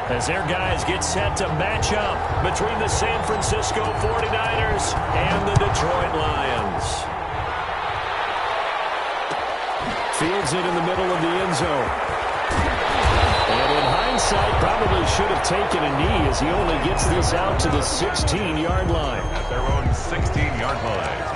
as their guys get set to match up between the San Francisco 49ers and the Detroit Lions. Fields it in the middle of the end zone. And in hindsight, probably should have taken a knee as he only gets this out to the 16-yard line. At their own 16-yard line.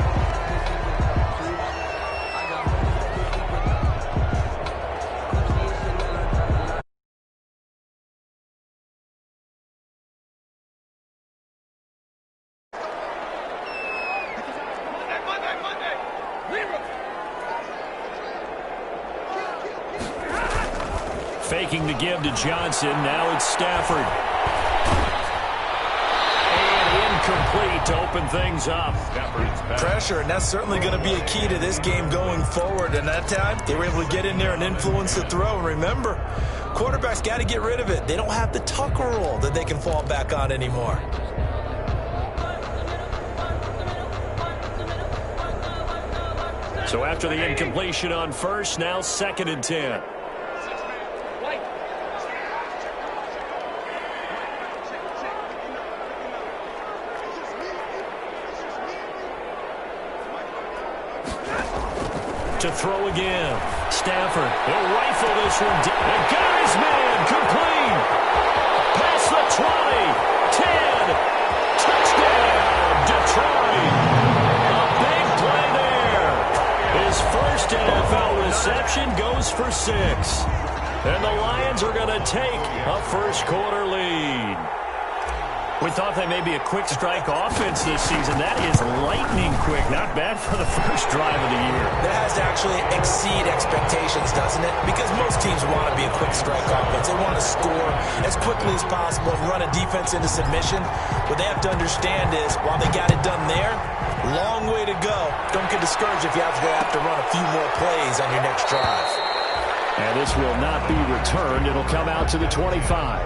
Faking the give to Johnson. Now it's Stafford. And incomplete to open things up. Pressure, and that's certainly going to be a key to this game going forward. And that time, they were able to get in there and influence the throw. And remember, quarterbacks got to get rid of it. They don't have the Tucker rule that they can fall back on anymore. So after the incompletion on first, now 2nd and 10. To throw again. Stafford. He'll rifle this one. And got his man. Complete. Past the 20. 10. Touchdown. Detroit. A big play there. His first NFL reception goes for 6. And the Lions are going to take a first-quarter lead. We thought they may be a quick strike offense this season. That is lightning quick. Not bad for the first drive of the year. That has to actually exceed expectations, doesn't it? Because most teams want to be a quick strike offense. They want to score as quickly as possible and run a defense into submission. What they have to understand is, while they got it done there, long way to go. Don't get discouraged if you have to run a few more plays on your next drive. And this will not be returned. It'll come out to the 25.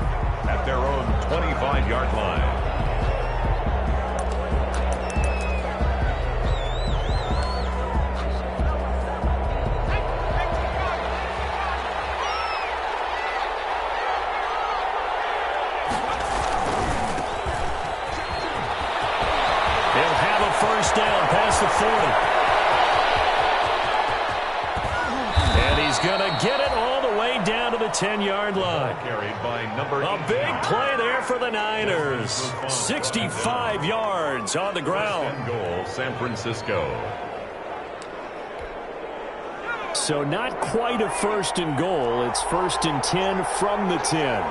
At their own 25-yard line. They'll have a first down past the 40. And he's going to get it all the way down to the 10-yard line. Carried by number A big play there for the Niners. 65 yards on the ground. First and goal, San Francisco. So not quite a first and goal. It's 1st and 10 from the 10.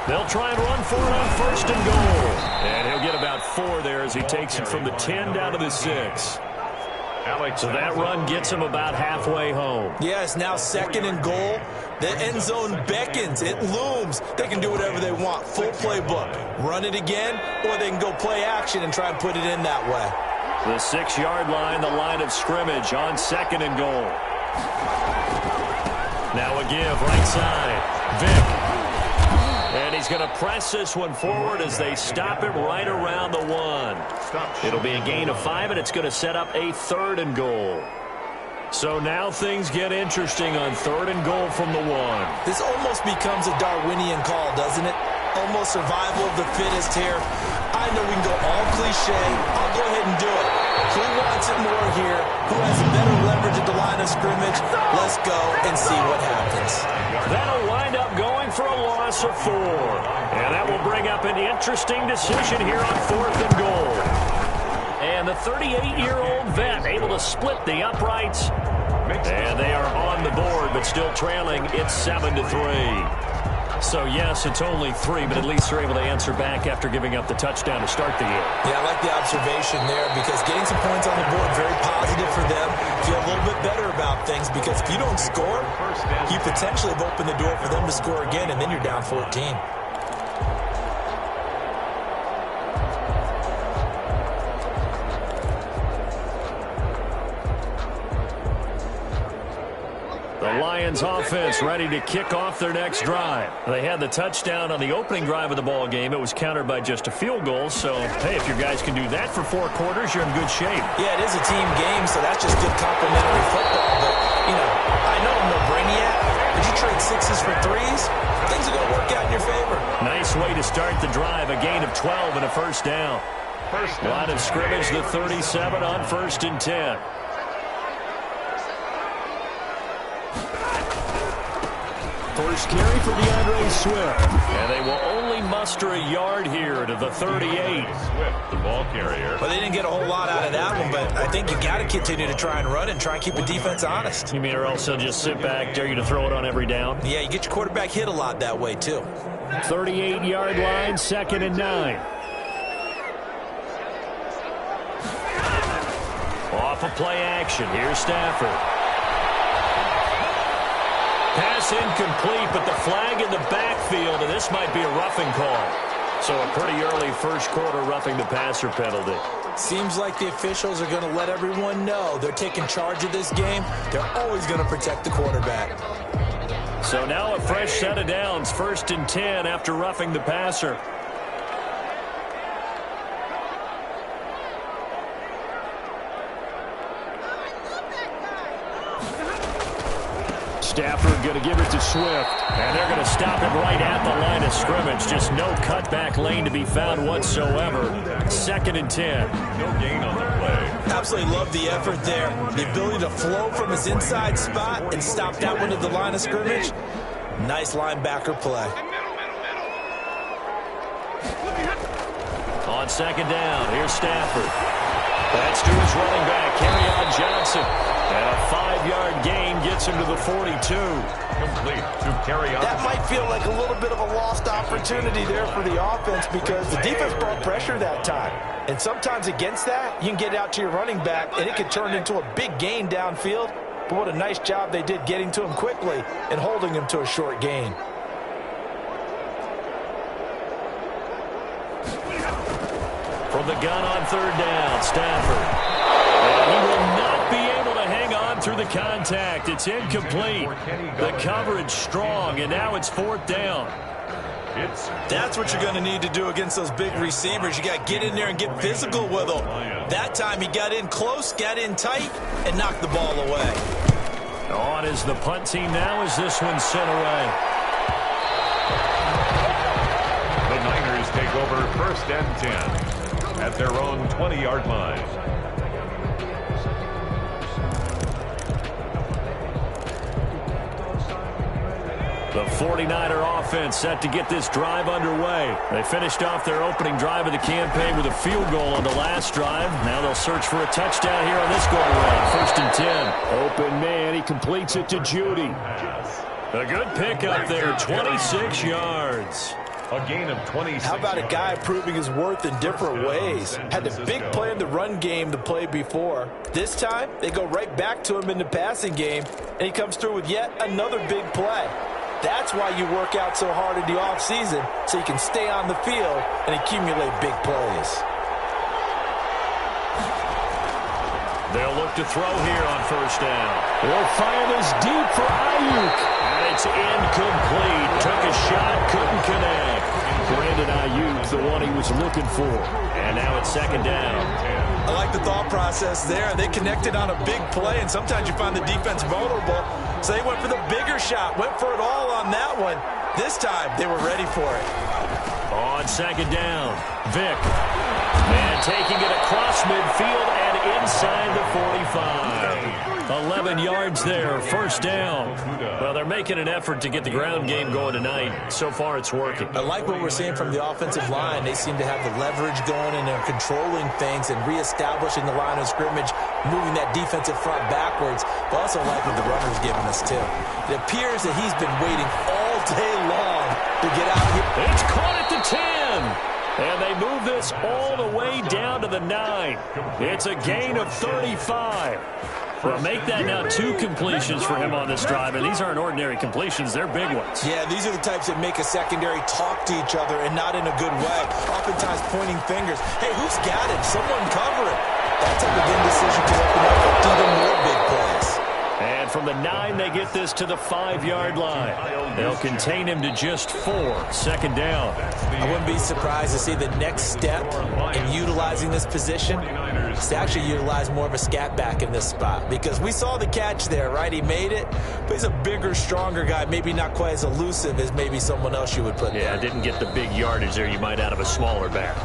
They'll try and run for it on 1st and goal. And he'll get about 4 there as he takes it from the 10 down to the 6. So that run gets him about halfway home. Yes, now 2nd and goal. The end zone beckons. It looms. They can do whatever they want. Full playbook. Run it again, or they can go play action and try and put it in that way. The 6-yard line, the line of scrimmage on 2nd and goal. Now a give, right side. Vick. And he's going to press this one forward as they stop it right around the 1. It'll be a gain of 5, and it's going to set up a 3rd and goal. So now things get interesting on 3rd and goal from the 1. This almost becomes a Darwinian call, doesn't it? Almost survival of the fittest here. I know we can go all cliche. I'll go ahead and do it. Who wants it more here? Who has a better leverage at the line of scrimmage? Let's go and see what happens. That'll wind up going for a loss of 4. And that will bring up an interesting decision here on 4th and goal. And the 38-year-old vet able to split the uprights. And they are on the board, but still trailing. It's 7-3. So, yes, it's only 3, but at least they're able to answer back after giving up the touchdown to start the game. Yeah, I like the observation there because getting some points on the board, very positive for them. Feel a little bit better about things because if you don't score, you potentially have opened the door for them to score again, and then you're down 14. The Lions offense ready to kick off their next drive. They had the touchdown on the opening drive of the ball game. It was countered by just a field goal. So, hey, if your guys can do that for 4 quarters, you're in good shape. Yeah, it is a team game, so that's just good complimentary football. But, you know, I know I'm no brainiac, but you trade 6s for 3s, then way to start the drive. A gain of 12 and a first down. Line of scrimmage, the 37 on 1st and 10. First carry for DeAndre Swift. And they will only muster a yard here to the 38. Swift, the ball carrier. Well, they didn't get a whole lot out of that one, but I think you got to continue to try and run and try and keep the defense honest. You mean or else they'll just sit back, dare you to throw it on every down? Yeah, you get your quarterback hit a lot that way, too. 38-yard line, 2nd and 9. Off of play action. Here's Stafford. Pass incomplete, but the flag in the backfield, and this might be a roughing call. So a pretty early first quarter roughing the passer penalty. Seems like the officials are going to let everyone know they're taking charge of this game. They're always going to protect the quarterback. So now a fresh set of downs, 1st and 10 after roughing the passer. Stafford going to give it to Swift, and they're going to stop it right at the line of scrimmage. Just no cutback lane to be found whatsoever. 2nd and 10. No gain on the play. Absolutely love the effort there. The ability to flow from his inside spot and stop that one at the line of scrimmage. Nice linebacker play. On 2nd down, here's Stafford. That's to his running back, Kerryon Johnson. And a 5-yard gain gets him to the 42. Complete to Kerryon. That might feel like a little bit of a lost opportunity there for the offense because the defense brought pressure that time. And sometimes against that, you can get out to your running back, and it could turn into a big gain downfield. But what a nice job they did getting to him quickly and holding him to a short gain. From the gun on 3rd down, Stafford. And he will not be able to hang on through the contact. It's incomplete. The coverage strong, and now it's 4th down. That's what you're going to need to do against those big receivers. You got to get in there and get physical with them. That time he got in close, got in tight, and knocked the ball away. On is the punt team now as this one's sent away. The Niners take over 1st and 10 at their own 20-yard line. The 49er offense set to get this drive underway. They finished off their opening drive of the campaign with a field goal on the last drive. Now they'll search for a touchdown here on this go-around. 1st and 10. Open man. He completes it to Judy. A good pickup there. 26 yards. A gain of 26. How about a guy proving his worth in different ways? Had a big play in the run game the play before. This time, they go right back to him in the passing game, and he comes through with yet another big play. That's why you work out so hard in the offseason, so you can stay on the field and accumulate big plays. They'll look to throw here on 1st down. They'll fire this deep for Ayuk. And it's incomplete. Took a shot, couldn't connect. Brandon Ayuk, the one he was looking for. And now it's 2nd down. I like the thought process there. They connected on a big play, and sometimes you find the defense vulnerable. So they went for the bigger shot, went for it all on that one. This time, they were ready for it. On 2nd down, Vick. And taking it across midfield and inside the 45. 11 yards there, 1st down. Well, they're making an effort to get the ground game going tonight. So far, it's working. I like what we're seeing from the offensive line. They seem to have the leverage going, and they're controlling things and reestablishing the line of scrimmage, moving that defensive front backwards. But also like what the runner's giving us, too. It appears that he's been waiting all day long to get out here. It's caught at the 10. And they move this all the way down to the 9. It's a gain of 35. Well, make that now 2 completions for him on this drive, and these aren't ordinary completions. They're big ones. Yeah, these are the types that make a secondary talk to each other and not in a good way. Oftentimes pointing fingers. Hey, who's got it? Someone cover it. That type of indecision can open up even more big plays. And from the 9, they get this to the 5-yard line. They'll contain him to just 4. Second down. I wouldn't be surprised to see the next step in utilizing this position is to actually utilize more of a scat back in this spot, because we saw the catch there, right? He made it, but he's a bigger, stronger guy, maybe not quite as elusive as maybe someone else you would put there. Yeah, didn't get the big yardage there you might out of a smaller back.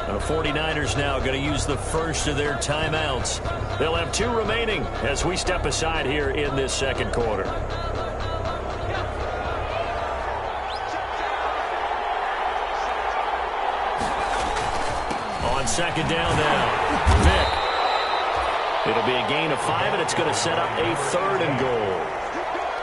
The 49ers now going to use the first of their timeouts. They'll have 2 remaining as we step aside here in this second quarter. On second down now, Vick. It'll be a gain of 5, and it's going to set up a 3rd and goal.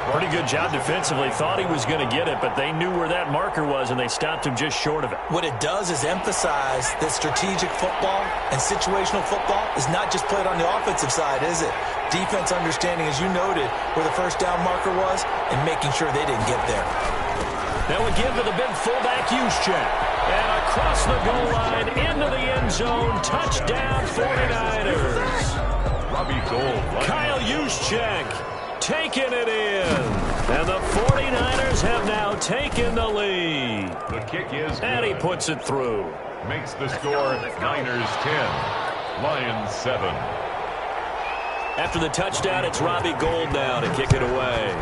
Pretty good job defensively. Thought he was going to get it, but they knew where that marker was, and they stopped him just short of it. What it does is emphasize that strategic football and situational football is not just played on the offensive side, is it? Defense understanding, as you noted, where the first down marker was and making sure they didn't get there. Now we give to the big fullback Juszczyk. And across the goal line into the end zone. Touchdown 49ers. Robbie Gould. Kyle Juszczyk taking it in. And the 49ers have now taken the lead. The kick is good. And he puts it through. Makes the score Niners 10, Lions 7. After the touchdown, it's Robbie Gould now to kick it away.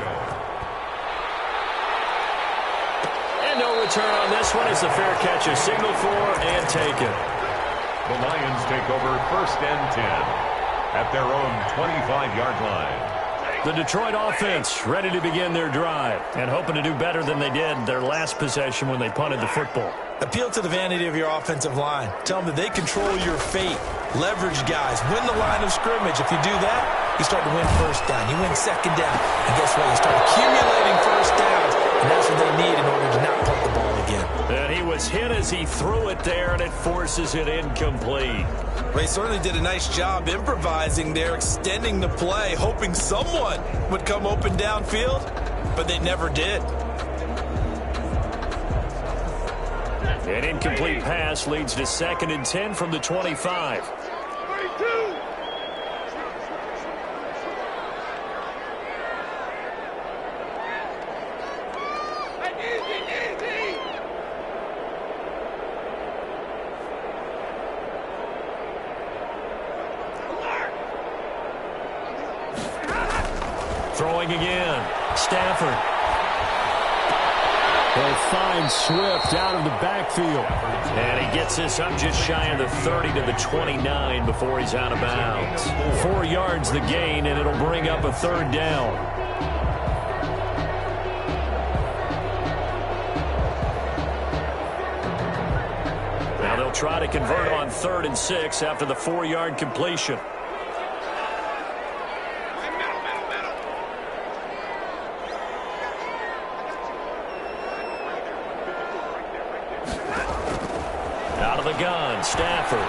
And no return on this one as the fair catch is signaled for and taken. The Lions take over 1st and 10 at their own 25-yard line. The Detroit offense ready to begin their drive and hoping to do better than they did their last possession when they punted the football. Appeal to the vanity of your offensive line. Tell them that they control your fate. Leverage guys. Win the line of scrimmage. If you do that, you start to win first down. You win second down. And guess what? You start accumulating first downs. And that's what they need in order to not punt the ball again. And he was hit as he threw it there, and it forces it incomplete. They certainly did a nice job improvising there, extending the play, hoping someone would come open downfield, but they never did. An incomplete pass leads to 2nd and 10 from the 25. Throwing again. Stafford. They'll find Swift out of the backfield. And he gets this up just shy of the 30 to the 29 before he's out of bounds. 4 yards the gain, and it'll bring up a 3rd down. Now they'll try to convert on 3rd and 6 after the 4-yard completion. Gun, Stafford.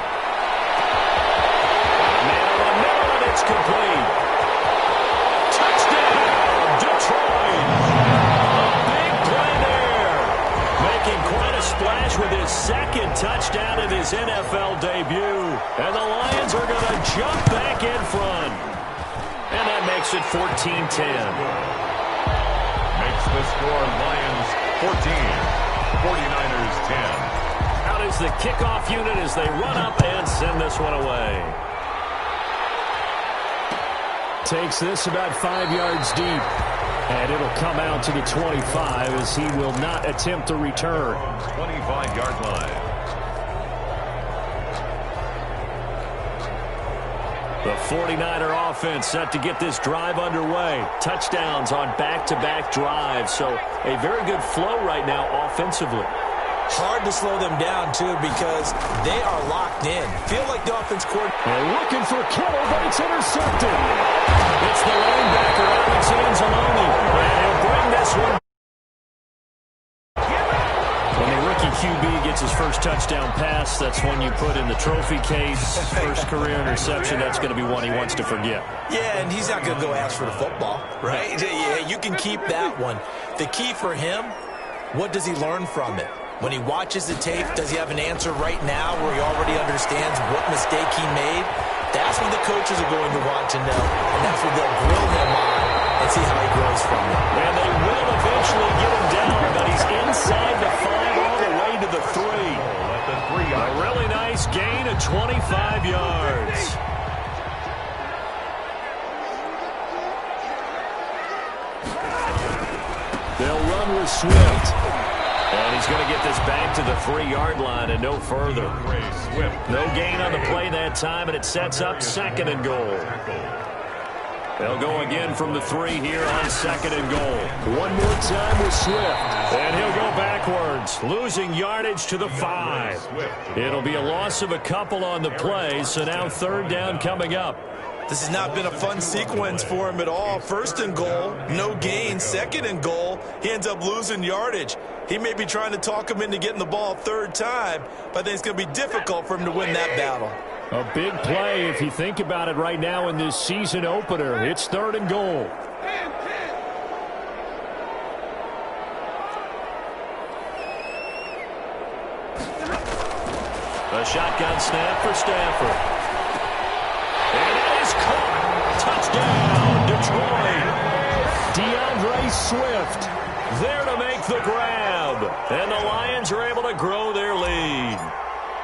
Man on the middle, and it's complete. Touchdown, Detroit. A big play there. Making quite a splash with his 2nd touchdown in his NFL debut. And the Lions are going to jump back in front. And that makes it 14-10. Makes the score Lions 14, 49ers 10. Out is the kickoff unit as they run up and send this one away. Takes this about 5 yards deep. And it'll come out to the 25 as he will not attempt a return. 25-yard line. The 49er offense set to get this drive underway. Touchdowns on back-to-back drives. So a very good flow right now offensively. Hard to slow them down, too, because they are locked in. Feel like the offense coordinator. They're looking for Kittle, but it's intercepted. It's the linebacker, Alex Anzalone. And he'll bring this one. When the rookie QB gets his first touchdown pass, that's one you put in the trophy case. First career interception, that's going to be one he wants to forget. Yeah, and he's not going to go ask for the football, right? Yeah, you can keep that one. The key for him, what does he learn from it? When he watches the tape, does he have an answer right now where he already understands what mistake he made? That's what the coaches are going to want to know, and that's what they'll grill him on and see how he grows from it. And they will eventually get him down, but he's inside the 5 all the way to the 3. A really nice gain of 25 yards. They'll run with Swift. And he's going to get this back to the 3-yard line and no further. No gain on the play that time, and it sets up 2nd and goal. They'll go again from the 3 here on 2nd and goal. One more time with Swift. And he'll go backwards, losing yardage to the 5. It'll be a loss of a couple on the play, so now 3rd down coming up. This has not been a fun sequence for him at all. 1st and goal, no gain. 2nd and goal, he ends up losing yardage. He may be trying to talk him into getting the ball 3rd time, but I think it's going to be difficult for him to win that battle. A big play if you think about it right now in this season opener. It's 3rd and goal. A shotgun snap for Stafford. And it is caught. Touchdown, Detroit. DeAndre Swift there to make the grab. And the Lions are able to grow their lead.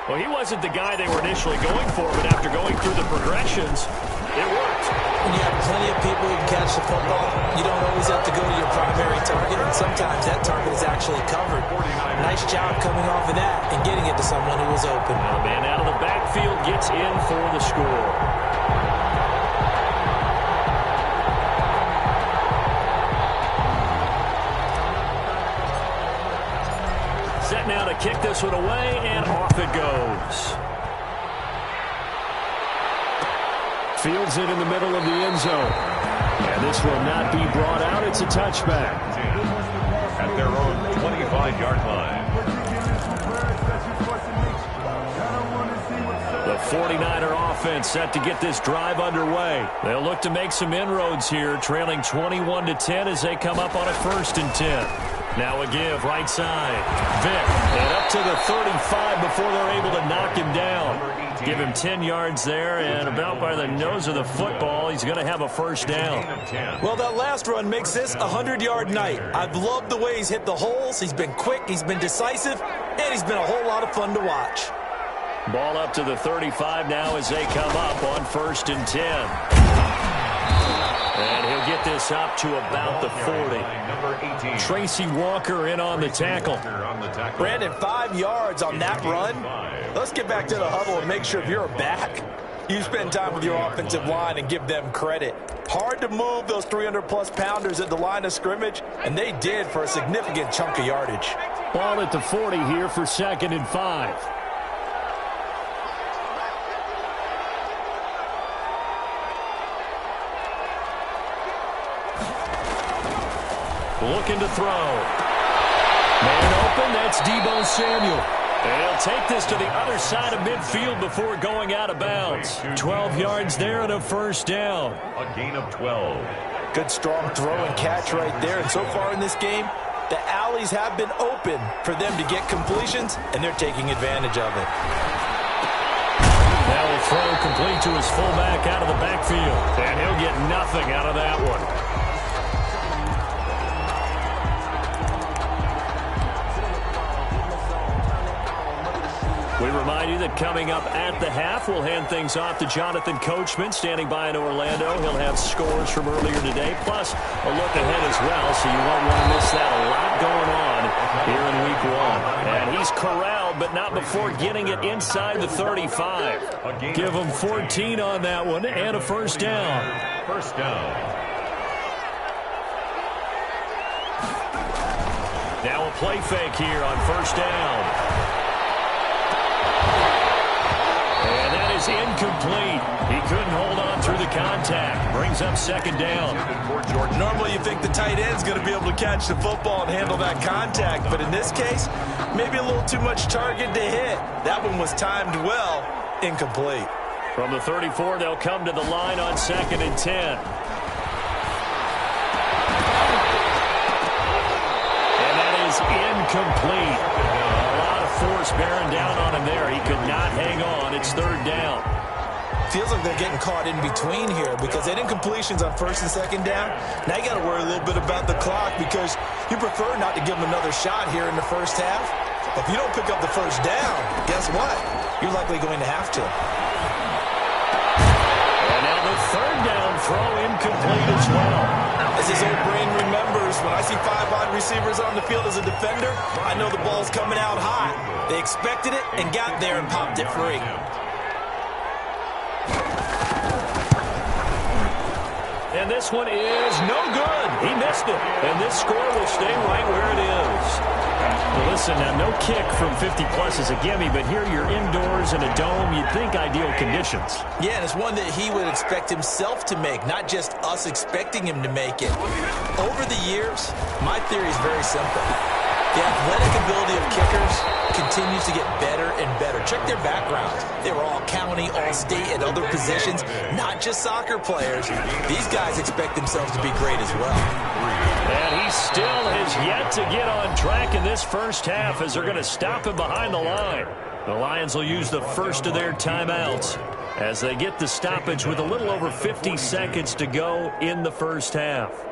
Well, he wasn't the guy they were initially going for, but after going through the progressions, it worked. When you have plenty of people who can catch the football, you don't always have to go to your primary target, and sometimes that target is actually covered. Nice job coming off of that and getting it to someone who was open. Well, the man out of the backfield gets in for the score. Set now to kick this one away, and off it goes. Fields it in the middle of the end zone. And this will not be brought out. It's a touchback. At their own 25-yard line. The 49er offense set to get this drive underway. They'll look to make some inroads here, trailing 21-10 as they come up on a 1st and 10. Now a give, right side. Vick, and up to the 35 before they're able to knock him down. Give him 10 yards there, and about by the nose of the football, he's going to have a 1st down. Well, that last run makes this a 100-yard night. I've loved the way he's hit the holes. He's been quick, he's been decisive, and he's been a whole lot of fun to watch. Ball up to the 35 now as they come up on 1st and 10. And he'll get this up to about the 40. Tracy Walker in on the tackle. Brandon, 5 yards on that run. Let's get back to the huddle and make sure if you're a back, you spend time with your offensive line and give them credit. Hard to move those 300-plus pounders at the line of scrimmage, and they did for a significant chunk of yardage. Ball at the 40 here for 2nd and 5. Looking to throw. Man open, that's Deebo Samuel. And he'll take this to the other side of midfield before going out of bounds. 12 yards there and a 1st down. A gain of 12. Good strong throw and catch right there. And so far in this game, the alleys have been open for them to get completions, and they're taking advantage of it. Now a throw complete to his fullback out of the backfield. And he'll get nothing out of that one. We remind you that coming up at the half, we'll hand things off to Jonathan Coachman, standing by in Orlando. He'll have scores from earlier today, plus a look ahead as well, so you won't want to miss that. A lot going on here in Week 1. And he's corralled, but not before getting it inside the 35. Give him 14 on that one, and a 1st down. 1st down. Now a play fake here on 1st down. And that is incomplete. He couldn't hold on through the contact. Brings up 2nd down. Normally you think the tight end's going to be able to catch the football and handle that contact, but in this case, maybe a little too much target to hit. That one was timed well. Incomplete. From the 34, they'll come to the line on 2nd and 10. And that is incomplete. Force bearing down on him there. He could not hang on. It's 3rd down. feels like they're getting caught in between here because they didn't completions on first and second down. Now you got to worry a little bit about the clock because you prefer not to give them another shot here in the first half. But if you don't pick up the first down, guess what? You're likely going to have to. And now the third down throw incomplete as well. As his old brain remembers, when I see 5 wide receivers on the field as a defender, I know the ball's coming out hot. They expected it and got there and popped it free. And this one is no good. He missed it. And this score will stay right where it is. Well, listen, now no kick from 50-plus is a gimme, but here you're indoors in a dome. You'd think ideal conditions. Yeah, and it's one that he would expect himself to make, not just us expecting him to make it. Over the years, my theory is very simple. The athletic ability of kickers continues to get better and better. Check their backgrounds. They were all county, all state, and other positions, not just soccer players. These guys expect themselves to be great as well. And he still has yet to get on track in this first half as they're going to stop him behind the line. The Lions will use the first of their timeouts as they get the stoppage with a little over 50 seconds to go in the first half.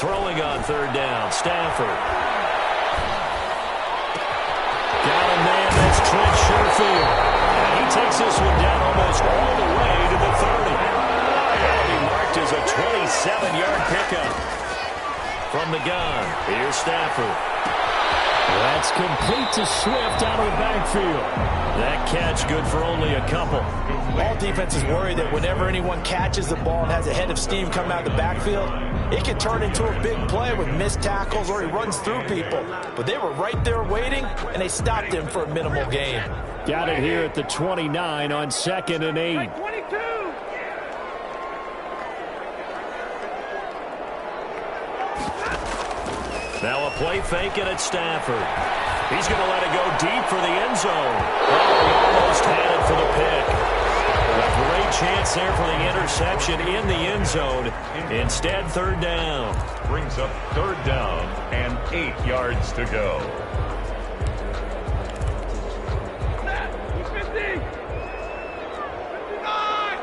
Throwing on third down, Stafford. Got a man, that's Trent Sherfield. And he takes this one down almost all the way to the 30. And he marked as a 27-yard pickup. From the gun, here's Stafford. That's complete to Swift out of the backfield. That catch good for only a couple. All defenses worry that whenever anyone catches the ball and has a head of steam come out of the backfield, it can turn into a big play with missed tackles or he runs through people. But they were right there waiting, and they stopped him for a minimal gain. Got it here at the 29 on 2nd and 8. 22. Now a play fake and it's Stafford. He's going to let it go deep for the end zone. Oh, he almost had it for the pick. A great chance there for the interception in the end zone. Instead, third down. Brings up third down and 8 yards to go. 50. 59.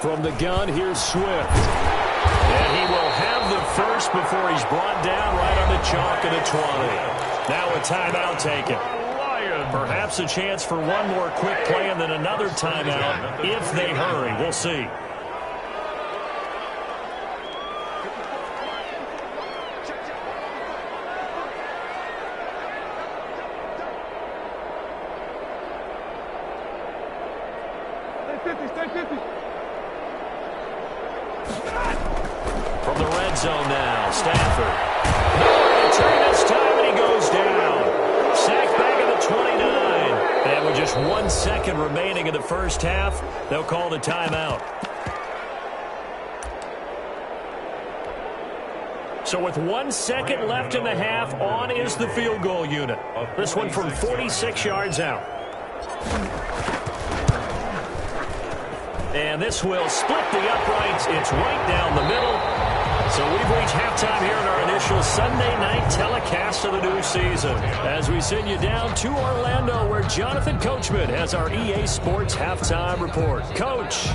From the gun, here's Swift. And he will have the first before he's brought down right on the chalk of the 20. Now a timeout taken. Perhaps a chance for one more quick play and then another timeout if they hurry. We'll see. Stay 50. From the red zone now, Stafford. No return this time, and he goes down. Sacked back at the 29. And with just 1 second remaining in the first half, they'll call the timeout. So with 1 second left in the half, on is the field goal unit. This one from 46 yards out. And this will split the uprights. It's right down the middle. So we've reached halftime here in our initial Sunday night telecast of the new season. As we send you down to Orlando, where Jonathan Coachman has our EA Sports halftime report. Coach.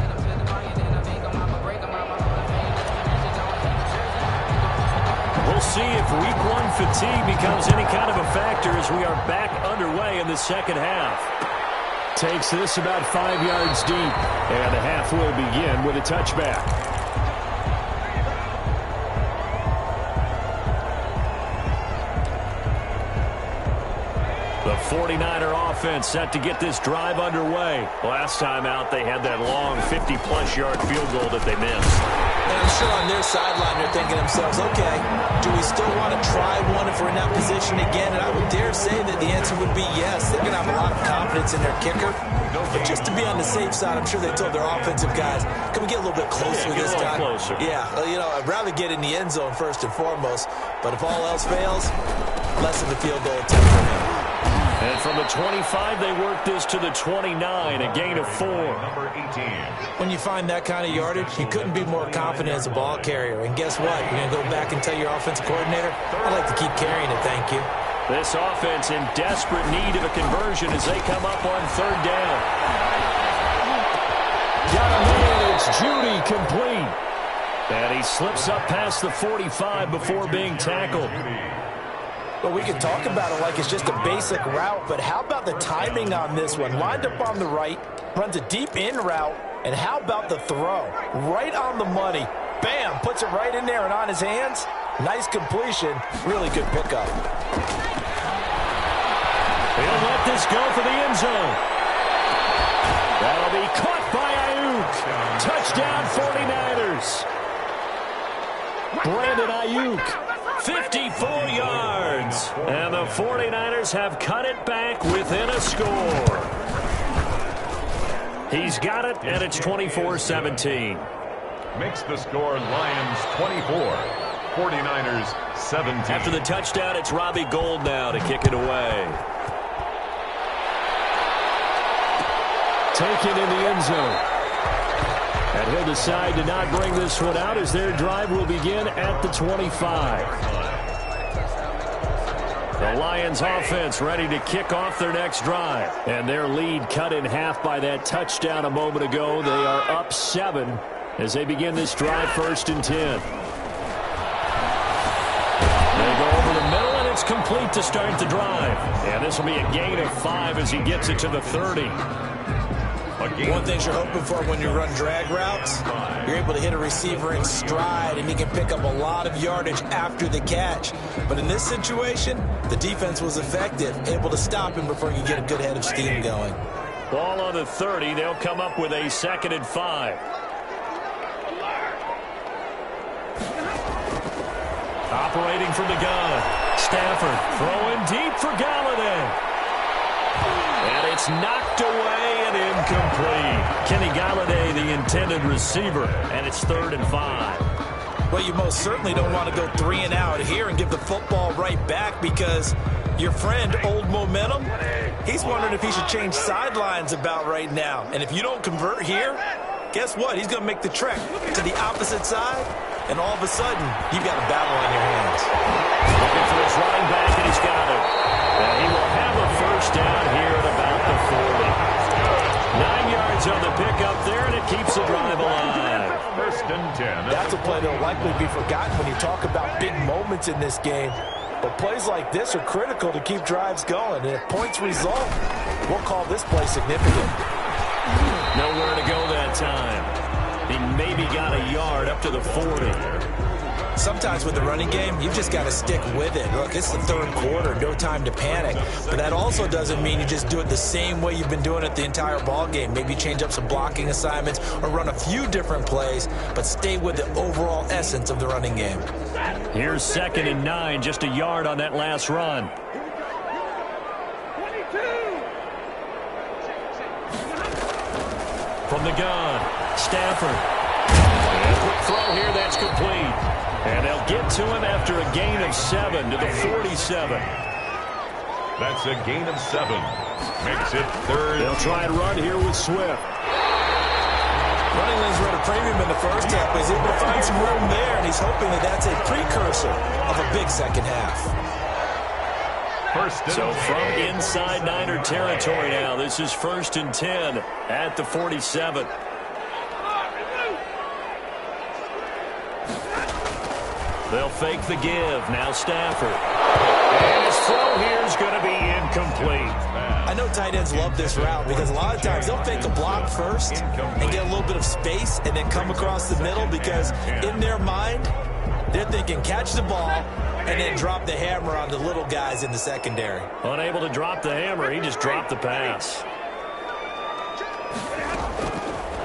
We'll see if week 1 fatigue becomes any kind of a factor as we are back underway in the second half. Takes this about 5 yards deep, and the half will begin with a touchback. The 49er offense set to get this drive underway. Last time out, they had that long 50-plus yard field goal that they missed. And I'm sure on their sideline they're thinking to themselves, okay, do we still want to try one if we're in that position again? And I would dare say that the answer would be yes. They're going to have a lot of confidence in their kicker. But just to be on the safe side, I'm sure they told their offensive guys, can we get a little bit closer this time? Closer. Yeah, I'd rather get in the end zone first and foremost. But if all else fails, less of a field goal attempt for me. And from the 25, they work this to the 29, a gain of 4. Number 18. When you find that kind of yardage, you couldn't be more confident as a ball carrier. And guess what? You're going to go back and tell your offensive coordinator, I'd like to keep carrying it, thank you. This offense in desperate need of a conversion as they come up on 3rd down. Got a man, it's Judy, complete. And he slips up past the 45 before being tackled. Well, we can talk about it like it's just a basic route, but how about the timing on this one? Lined up on the right, runs a deep in route, and how about the throw? Right on the money. Bam, puts it right in there and on his hands. Nice completion, really good pickup. He'll let this go for the end zone. That'll be caught by Ayuk. Touchdown 49ers. Brandon Ayuk, 54 yards. And the 49ers have cut it back within a score. He's got it, and it's 24-17. Makes the score Lions 24, 49ers 17. After the touchdown, it's Robbie Gould now to kick it away. Taken in the end zone. And he'll decide to not bring this one out as their drive will begin at the 25. The Lions offense ready to kick off their next drive. And their lead cut in half by that touchdown a moment ago. They are up 7 as they begin this drive 1st and 10. They go over the middle, and it's complete to start the drive. And this will be a gain of 5 as he gets it to the 30. One thing you're hoping for when you run drag routes, you're able to hit a receiver in stride, and he can pick up a lot of yardage after the catch. But in this situation, the defense was effective, able to stop him before he could get a good head of steam going. Ball on the 30. They'll come up with a 2nd and 5. Operating from the gun. Stafford throwing deep for Galladay. And it's knocked away and incomplete. Kenny Galladay, the intended receiver, and it's 3rd and 5. Well, you most certainly don't want to go 3 and out here and give the football right back, because your friend, Old Momentum, he's wondering if he should change sidelines about right now. And if you don't convert here, guess what? He's going to make the trek to the opposite side, and all of a sudden, you've got a battle on your hands. Looking for his running back, and he's got it. And he will have a 1st down here at about the 40. 9 yards on the pickup there, and it keeps the drive alive. 1st and 10. That's a play that will likely be forgotten when you talk about big moments in this game. But plays like this are critical to keep drives going. And if points result, we'll call this play significant. Nowhere to go that time. He maybe got a yard up to the 40. Sometimes with the running game, you've just got to stick with it. Look, it's the 3rd quarter, no time to panic. But that also doesn't mean you just do it the same way you've been doing it the entire ball game. Maybe change up some blocking assignments or run a few different plays, but stay with the overall essence of the running game. Here's 2nd and 9, just a yard on that last run. From the gun, Stafford. And a quick throw here, that's complete. And they'll get to him after a gain of 7 to the 47. That's a gain of 7. Makes it 3rd. They'll try and run here with Swift. Running lanes were at a premium in the first half, but he's able to find some room there, and he's hoping that that's a precursor of a big second half. So from inside Niner territory now, this is 1st and 10 at the 47. They'll fake the give. Now Stafford. And his throw here is going to be incomplete. I know tight ends love this route because a lot of times they'll fake a block first and get a little bit of space and then come across the middle, because in their mind, they're thinking catch the ball and then drop the hammer on the little guys in the secondary. Unable to drop the hammer, he just dropped the pass.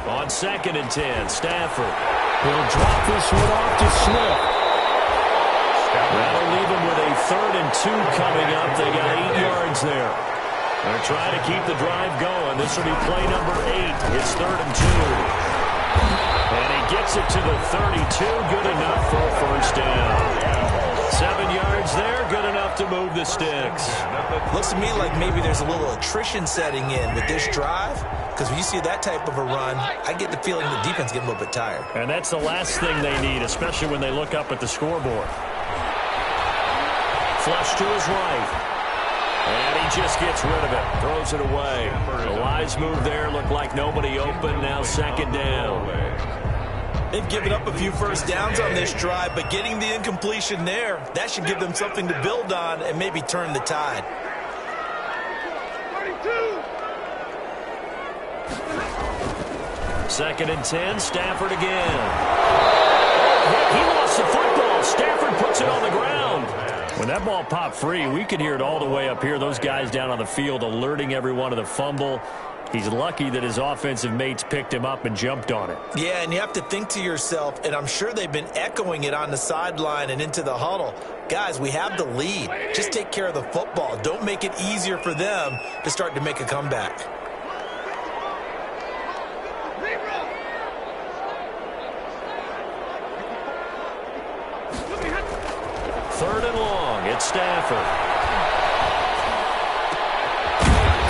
On 2nd and 10, Stafford. He'll drop this one off to Swift. That'll leave him with a 3rd and 2 coming up. They got 8 yards there. They're trying to keep the drive going. This will be play number 8. It's 3rd and 2. And he gets it to the 32. Good enough for a 1st down. 7 yards there. Good enough to to move the sticks. Looks to me like maybe there's a little attrition setting in with this drive, because when you see that type of a run, I get the feeling the defense getting a little bit tired. And that's the last thing they need, especially when they look up at the scoreboard. Flush to his right. And he just gets rid of it. Throws it away. The wise move there. Looked like nobody open. Now second down. They've given up a few first downs on this drive, but getting the incompletion there, that should give them something to build on and maybe turn the tide. Second and 10. Stafford again. He lost the football. Stafford puts it on the ground. When that ball popped free, we could hear it all the way up here. Those guys down on the field alerting everyone of the fumble. He's lucky that his offensive mates picked him up and jumped on it. Yeah, and you have to think to yourself, and I'm sure they've been echoing it on the sideline and into the huddle. Guys, we have the lead. Just take care of the football. Don't make it easier for them to start to make a comeback. Third and long. It's Stafford.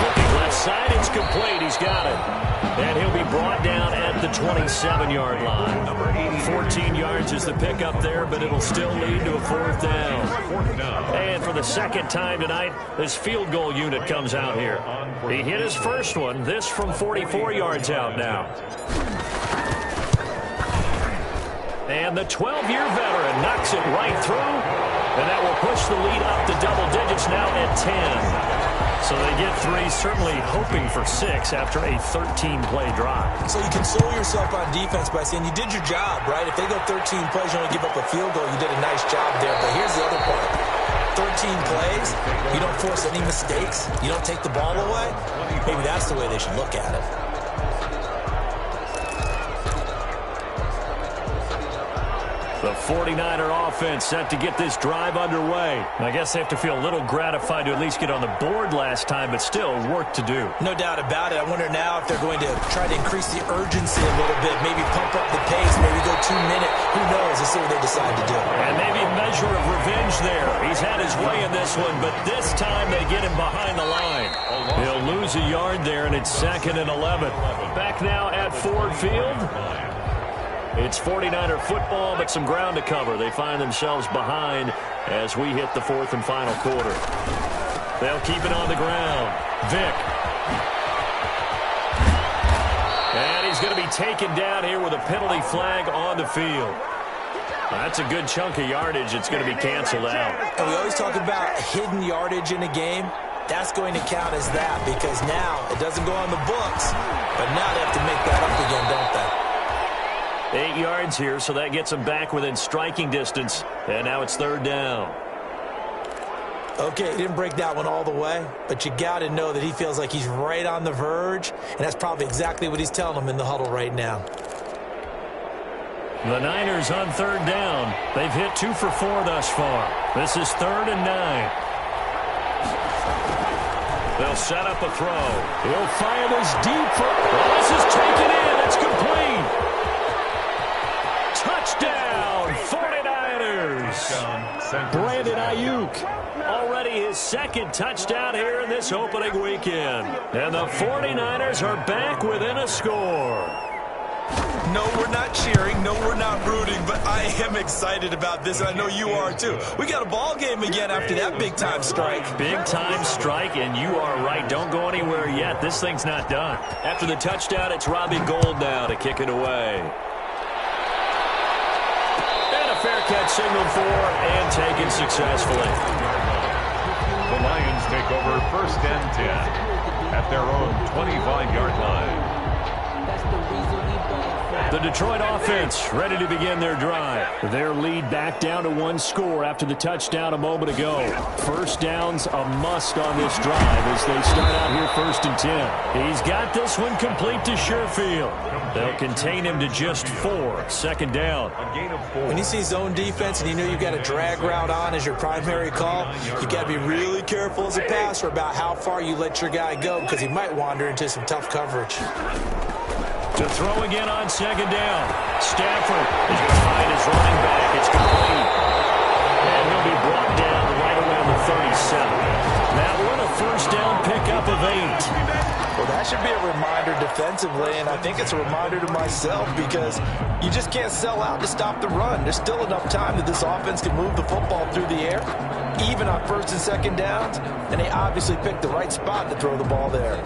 Looking left side. It's complete. He's got it. And he'll be brought down at the 27-yard line. 14 yards is the pickup there, but it'll still lead to a fourth down. And for the second time tonight, this field goal unit comes out here. He hit his first one. This from 44 yards out now. And the 12-year veteran knocks it right through. And that will push the lead up to double digits now at 10. So they get 3, certainly hoping for 6 after a 13-play drive. So you console yourself on defense by saying you did your job, right? If they go 13 plays, you only give up a field goal, you did a nice job there. But here's the other part. 13 plays, you don't force any mistakes, you don't take the ball away. Maybe that's the way they should look at it. The 49er offense set to get this drive underway. I guess they have to feel a little gratified to at least get on the board last time, but still work to do. No doubt about it. I wonder now if they're going to try to increase the urgency a little bit, maybe pump up the pace, maybe go 2 minute. Who knows? Let's see what they decide to do. And maybe a measure of revenge there. He's had his way in this one, but this time they get him behind the line. He'll lose a yard there, and it's 2nd and 11. Back now at Ford Field. It's 49er football, but some ground to cover. They find themselves behind as we hit the 4th and final quarter. They'll keep it on the ground. Vick. And he's going to be taken down here with a penalty flag on the field. That's a good chunk of yardage. It's going to be canceled out. And we always talk about hidden yardage in a game. That's going to count as that because now it doesn't go on the books, but now they have to make that up again, don't they? 8 yards here, so that gets them back within striking distance. And now it's 3rd down. Okay, he didn't break that one all the way, but you got to know that he feels like he's right on the verge, and that's probably exactly what he's telling them in the huddle right now. The Niners on 3rd down. They've hit 2 for 4 thus far. This is 3rd and 9. They'll set up a throw. He'll fire this deep. This is taken in. It's complete. Touchdown, 49ers. Brandon Ayuk, already his 2nd touchdown here in this opening weekend. And the 49ers are back within a score. No, we're not cheering. No, we're not rooting, but I am excited about this. I know you are, too. We got a ball game again after that big-time strike. Big-time strike, and you are right. Don't go anywhere yet. This thing's not done. After the touchdown, it's Robbie Gould now to kick it away. And a fair catch signaled for and taken successfully. The Lions take over 1st and 10 at their own 25-yard line. The Detroit offense ready to begin their drive. Their lead back down to 1 score after the touchdown a moment ago. First down's a must on this drive as they start out here 1st and 10. He's got this one complete to Sherfield. They'll contain him to just 4. 2nd down. When you see zone defense and you know you've got a drag route on as your primary call, you've got to be really careful as a passer about how far you let your guy go because he might wander into some tough coverage. To throw again on 2nd down. Stafford is behind his running back. It's complete. And he'll be brought down right around the defensively, and I think it's a reminder to myself because you just can't sell out to stop the run. There's still enough time that this offense can move the football through the air, even on first and second downs, and they obviously picked the right spot to throw the ball there.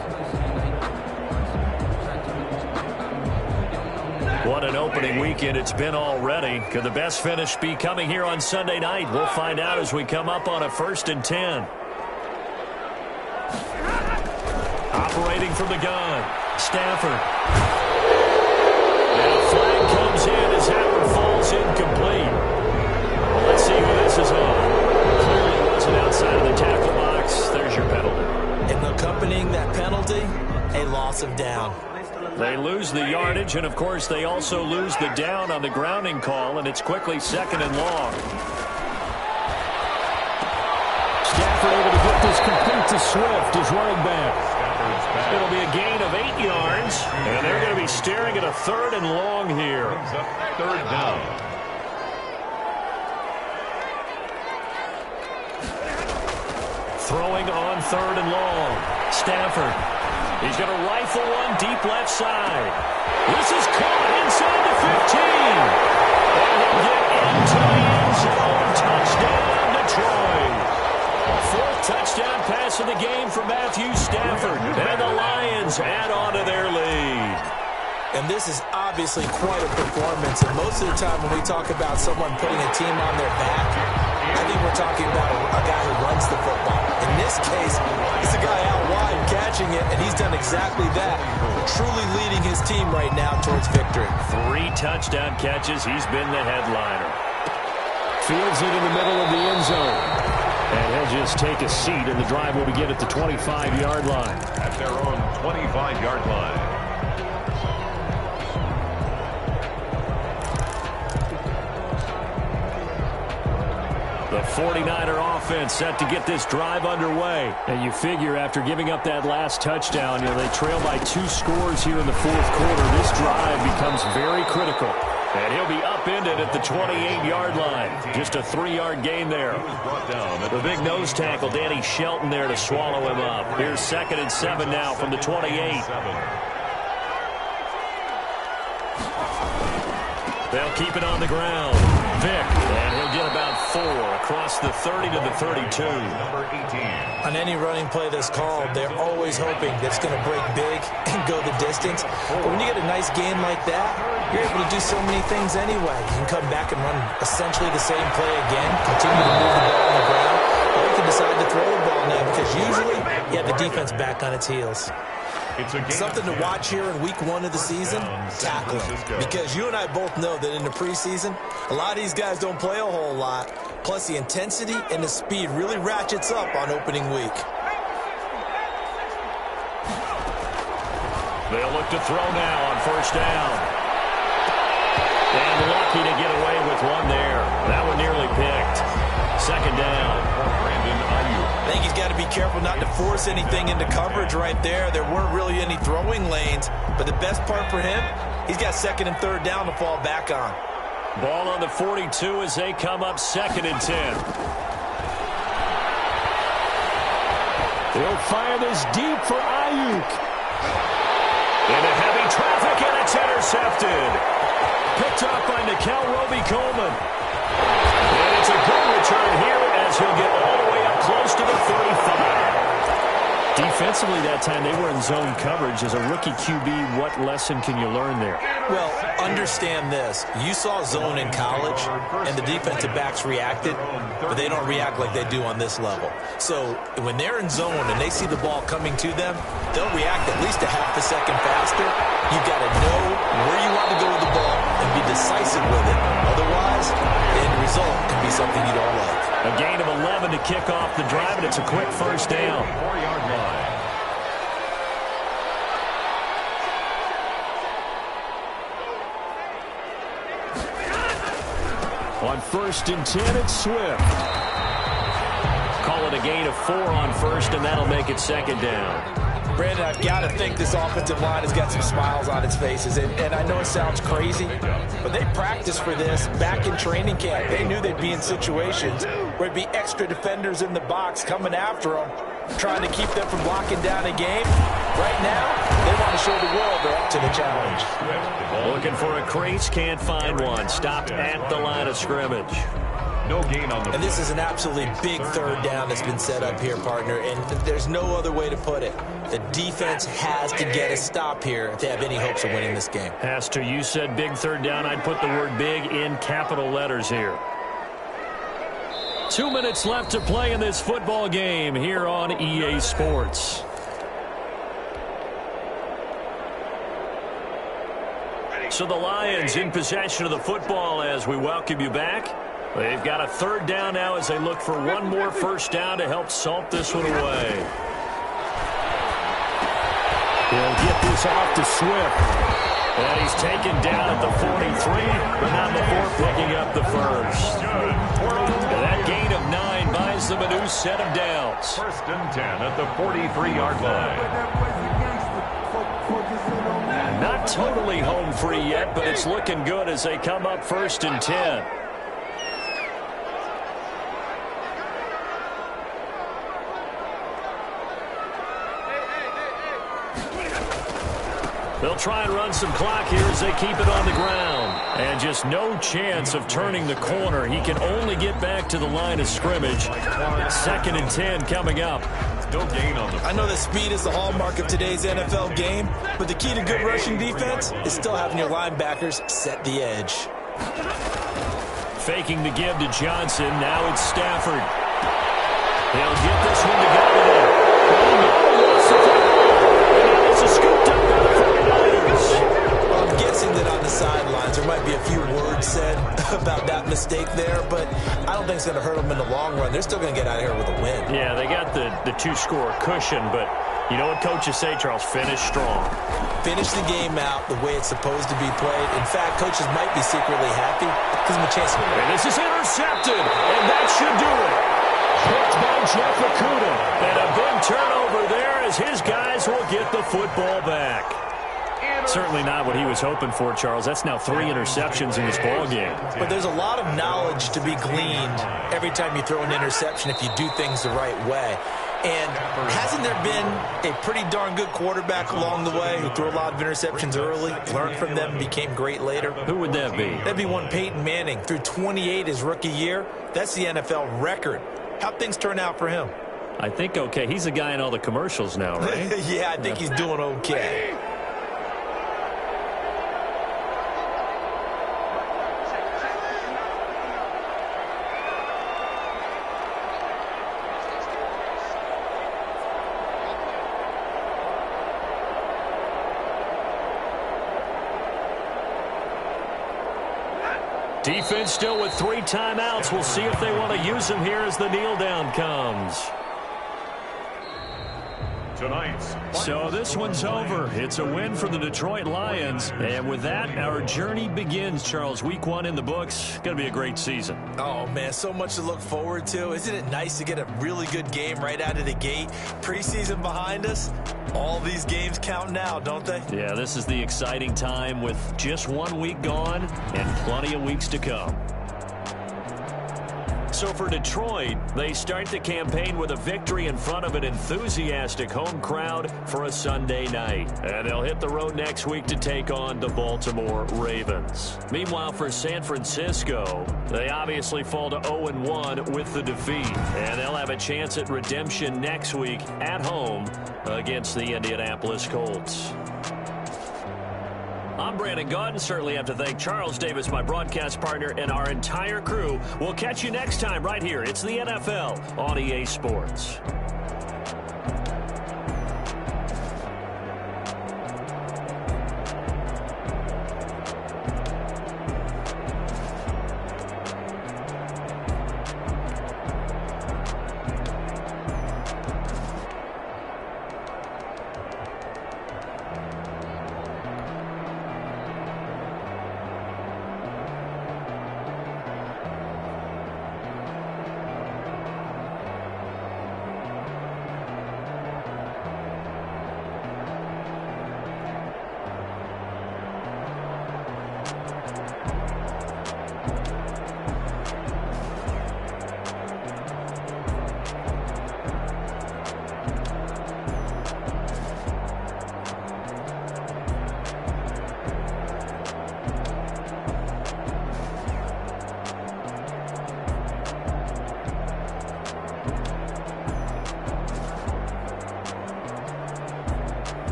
What an opening weekend it's been already. Could the best finish be coming here on Sunday night? We'll find out as we come up on a 1st and 10. Operating from the gun, Stafford. And a flag comes in as Howard falls incomplete. Well, let's see who this is on. Clearly wasn't outside of the tackle box. There's your penalty. And accompanying that penalty, a loss of down. They lose the yardage, and, of course, they also lose the down on the grounding call, and it's quickly 2nd and long. Stafford able to get this complete to Swift, his running back. It'll be a gain of 8 yards, and they're going to be staring at a 3rd and long here. 3rd down. Throwing on 3rd and long. Stafford. He's going to rifle one deep left side. This is caught inside the 15. And he'll get into the end zone. Touchdown, Detroit. 4th touchdown pass of the game for Matthew Stafford. And the Lions add on to their lead. And this is obviously quite a performance. And most of the time when we talk about someone putting a team on their back, I think we're talking about a guy who runs the football. In this case, it's a guy out wide catching it, and he's done exactly that, truly leading his team right now towards victory. 3 touchdown catches. He's been the headliner. Fields it in the middle of the end zone. And he'll just take a seat, and the drive will begin at the 25-yard line. At their own 25-yard line. The 49er offense set to get this drive underway. And you figure after giving up that last touchdown, they trail by 2 scores here in the 4th quarter. This drive becomes very critical. And he'll be upended at the 28-yard line. Just a 3-yard gain there. The big nose tackle, Danny Shelton, there to swallow him up. Here's 2nd and 7 now from the 28. They'll keep it on the ground. Vick, and he'll get about 4 across the 30 to the 32. Number 18. On any running play that's called, they're always hoping that it's going to break big and go the distance. But when you get a nice gain like that, you're able to do so many things anyway. You can come back and run essentially the same play again, continue to move the ball on the ground, or you can decide to throw the ball now because usually you have the defense back on its heels. Something to watch here in week 1 of the season, tackling. Because you and I both know that in the preseason, a lot of these guys don't play a whole lot. Plus, the intensity and the speed really ratchets up on opening week. They'll look to throw now on 1st down. And lucky to get away with one there. That one nearly picked. 2nd down. I think he's got to be careful not to force anything into coverage right there. There weren't really any throwing lanes. But the best part for him, he's got 2nd and 3rd down to fall back on. Ball on the 42 as they come up 2nd and 10. They'll fire this deep for Ayuk. Into heavy traffic, and it's intercepted. Picked up by Nikel Roby-Coleman. And it's a good return here as he'll get all the way up close to the 35. Defensively that time, they were in zone coverage. As a rookie QB, what lesson can you learn there? Well, understand this. You saw zone in college, and the defensive backs reacted, but they don't react like they do on this level. So when they're in zone and they see the ball coming to them, they'll react at least a half a second faster. You've got to know where you want to go with the ball and be decisive with it. Otherwise, the end result can be something you don't like. A gain of 11 to kick off the drive, and it's a quick 1st down. 4-yard line. On 1st and 10, it's Swift. Call it a gain of 4 on 1st, and that'll make it 2nd down. Brandon, I've got to think this offensive line has got some smiles on its faces. And I know it sounds crazy, but they practiced for this back in training camp. They knew they'd be in situations where it'd be extra defenders in the box coming after them. trying to keep them from locking down a game. Right now, they want to show the world they're up to the challenge. Looking for a crease, can't find one. Stopped at the line of scrimmage. No gain on the And this is an absolutely big third down that's been set up here, partner, and there's no other way to put it. The defense has to get a stop here if they have any hopes of winning this game. Pastor, you said big third down. I'd put the word big in capital letters here. 2 minutes left to play in this football game here on EA Sports. So the Lions in possession of the football as we welcome you back. They've got a third down now as they look for one more first down to help salt this one away. He'll get this off to Swift. And he's taken down at the 43, but not before picking up the first. And that gain of 9 buys them a new set of downs. First and 10 at the 43-yard line. Not totally home free yet, but it's looking good as they come up first and 10. They'll try and run some clock here as they keep it on the ground. And just no chance of turning the corner. He can only get back to the line of scrimmage. Second and 10 coming up. No gain on the I know that speed is the hallmark of today's NFL game, but the key to good rushing defense is still having your linebackers set the edge. Faking the give to Johnson. Now it's Stafford. He'll get this one to go. It's a scooped up by the 49ers. I'm guessing that on the sidelines there might be a few words said about that mistake there, but I don't think it's going to hurt them in the long run. They're still going to get out of here with a win. Yeah, they got the two-score cushion, but you know what coaches say, Charles? Finish strong. Finish the game out the way it's supposed to be played. In fact, coaches might be secretly happy because of a chance to win. And this is intercepted, and that should do it. Picked by Jeff Okudah. And a big turnover there as his guys will get the football back. Certainly not what he was hoping for, Charles. That's now 3 interceptions in this ball game. But there's a lot of knowledge to be gleaned every time you throw an interception if you do things the right way. And hasn't there been a pretty darn good quarterback along the way who threw a lot of interceptions early, learned from them, and became great later? Who would that be? That'd be one Peyton Manning. Threw 28 his rookie year. That's the NFL record. How'd things turn out for him? I think okay. He's a guy in all the commercials now, right? Yeah, I think he's doing okay. Defense still with 3 timeouts. We'll see if they want to use them here as the kneel down comes. So this one's over. It's a win for the Detroit Lions. And with that, our journey begins, Charles. Week 1 in the books. Going to be a great season. Oh, man, so much to look forward to. Isn't it nice to get a really good game right out of the gate? Preseason behind us. All these games count now, don't they? Yeah, this is the exciting time with just 1 week gone and plenty of weeks to come. So for Detroit, they start the campaign with a victory in front of an enthusiastic home crowd for a Sunday night. And they'll hit the road next week to take on the Baltimore Ravens. Meanwhile, for San Francisco, they obviously fall to 0-1 with the defeat. And they'll have a chance at redemption next week at home against the Indianapolis Colts. I'm Brandon Gaudin. Certainly have to thank Charles Davis, my broadcast partner, and our entire crew. We'll catch you next time right here. It's the NFL on EA Sports.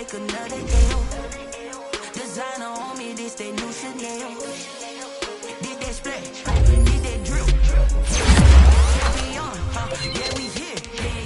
take another L. Designer on me, this that new Chanel. Did that splash, did that drip. Champion, yeah, we here.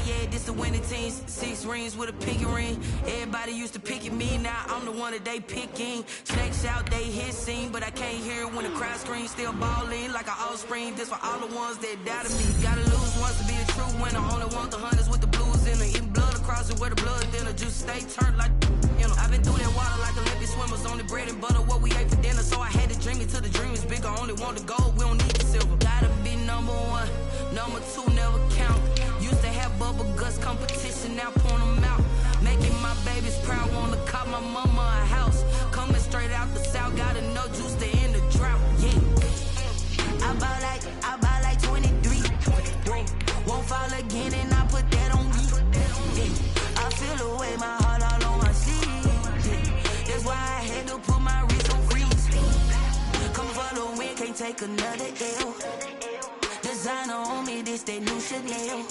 Yeah, this the winning team. 6 rings with a pinky ring. Everybody used to pick at me, now I'm the one that they picking. Snakes out, they hit scene, but I can't hear it when the crowd screams. Still ballin' like an offspring. This for all the ones that doubted me. Gotta lose once to be a true winner. Only want the hunters with the blues in it. Eating blood across it where the blood dinner. Juice stay turned like, you know. I've been through that water like Olympic swimmers. Only bread and butter, what we ate for dinner. So I had to dream it till the dream is bigger. Only want the gold, we don't need the silver. Gotta be number 1, number 2 never count. Used to have bubble guts competition, now point them out. Making my babies proud, wanna cop my mama a house. Coming straight out the south, gotta know juice to end the drought. Yeah, I buy like 23. Whoa. Won't fall again and I put that on me. Yeah. I feel the way my heart all on my sleeve. Yeah. That's why I had to put my wrist on freeze. Coming for the win, can't take another L. Designer on me, this that new Chanel.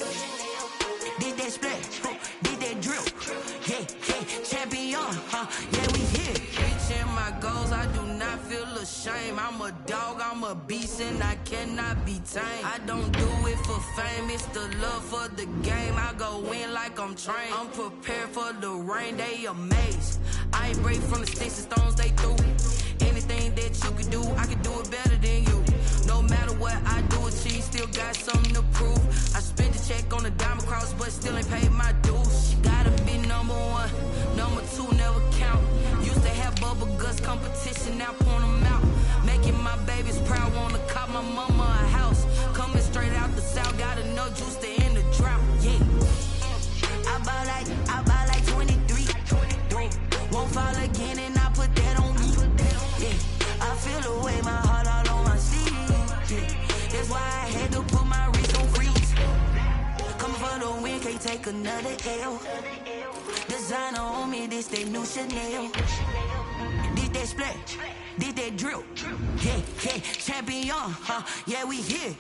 Did that splash, did that drip. Yeah, champion, yeah, we here. Reaching my goals, I do not feel ashamed. I'm a dog, I'm a beast, and I cannot be tamed. I don't do it for fame, it's the love for the game. I go in like I'm trained. I'm prepared for the rain, they amazed. I ain't break from the sticks and stones they threw. Anything that you could do, I could do it better than you. No matter what I do, achieve, still got something to prove. I spent the check on the diamond cross, but still ain't paid my dues. Gotta be number 1, number 2 never count. Used to have bubble guts competition, now point them out. Making my babies proud, wanna cop my mama a house. Coming straight out the south, gotta know juice to end the drought. Yeah, I buy like 23. Won't fall again and I put that on me. Yeah, I feel the way my heart all on my sleeve. Yeah, that's why I had to put my wrist on freeze. Coming for the win, can't take another L. Designer on me, this that new Chanel. Did that splash, did that drip. Yeah, champion, yeah, we here.